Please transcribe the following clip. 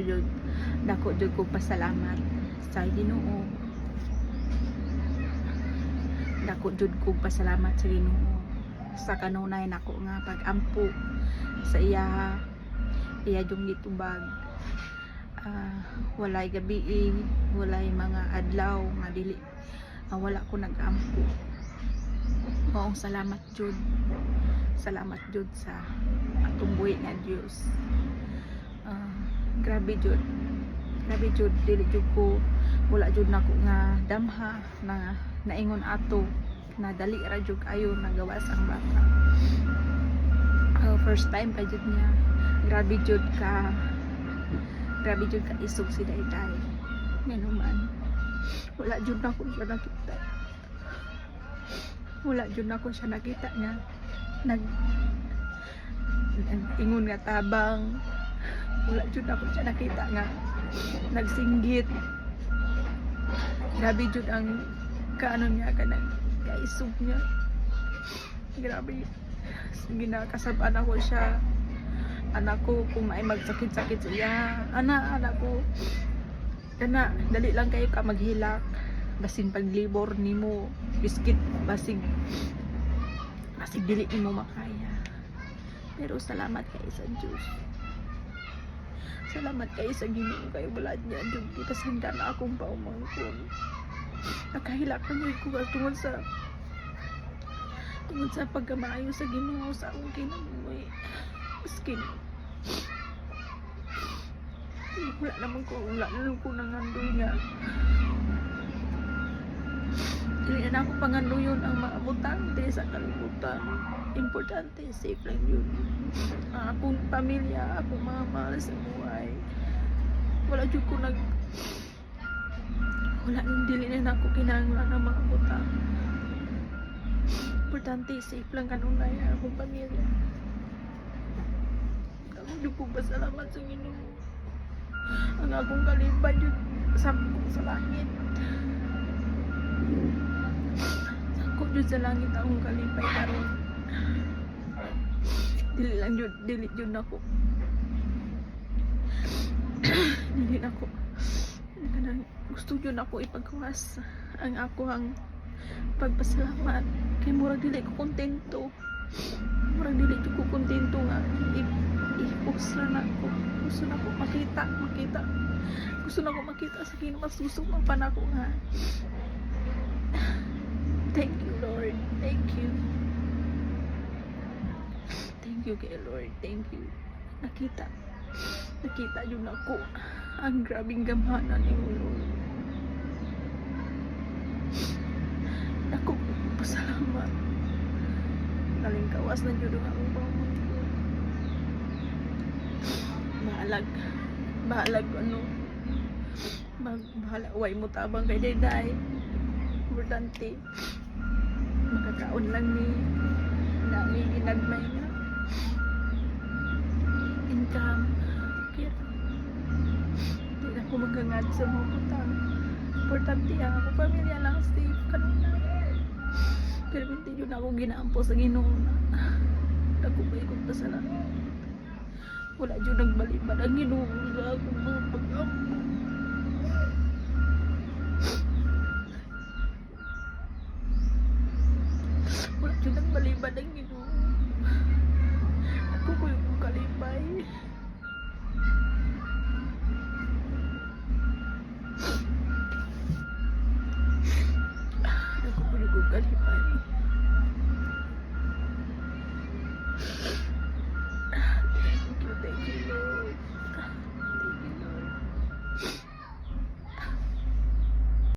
jud dako jud ko pasalamat sa Ginoo. Dako jud ko pasalamat sa Ginoo sa kanunay nako nga pag-ampo sa iya yung gitubag. Walay gabi, walay mga adlaw nga dili wala ko nag-ampo. Maong salamat jud sa atong buhi nga Dios. Grabe jud dili jud ko, wala jud nako nga damha na naingon ato na dali ra jud kayo nagawas ang bata. First time pa jud niya. Grabe jud ka isog si Dayday. Ngano man, wala jud nako siya nakita. Wala jud nako siya nakita nga ingon nga tabang. Wala jud nako siya nakita nga nagsinggit. Grabe jud ang kaano niya kanang kaisog niya. Grabe. Ginakasaban ako siya. Anak ko kung may magsakit-sakit siya. Anak ko. Kana dali lang kayo ka maghilak. Basin paglibor nimo biskit basig dili nimo makaya. Pero salamat kay sa Diyos. Salamat kayo sa Ginoo kayo wala niya jud kita sanda na akong paumangkon. Nakahilak man ko tungod sa pagkamaayo sa Ginoo sa akong kinabuhi. Miskin wala naman ko nangandoy nga dili na ako pangandoyon ang mga butante sa kalibutan. Importante safe lang yun. Akong pamilya, akong mga mahal sa buhay, wala jud ko wala nang dili na ako kinahanglan ng mga butang. Importante safe lang kanunay akong pamilya. Ako ko pasalamat sa Ginoo. Ang akong kalipay jud sakop sa langit. Sakop jud sa langit akong kalipay karon. Dili jud nako. Dili nako. Gusto jud nako ipagawas ang akong pagpasalamat kay murag dili ko kontento. Murag dili ko kontento nga ipost na ako. Gusto na ko makita. Gusto na ko makita sa Ginoo. Mas gusto ko pa na ko nga. Thank you, Lord. Thank you. Thank you kay Lord. Thank you. Nakita yun ako. Ang grabing gamhanan ni Lord. Ako pasalamat. Nalingkawas na yun ang akong pamangkin. Bahalag ano. Bahalag way mo tabang kay Dayday. Importante. Makakaon lang ni ginagmay na income. Kaya hindi na ako magangad sa mga utang. Importante ang ako pamilya lang safe kanina. Pero hindi yun ako ginaampo sa Ginoo na ako ba ikot pa sa langit. Wala dyan nagbalibad ang Ginoo sa akong mga pag-ampo. Wala dyan nagbalibad ang Ginoo. Ako ko yung kalipay. Ako ko yung kalipay.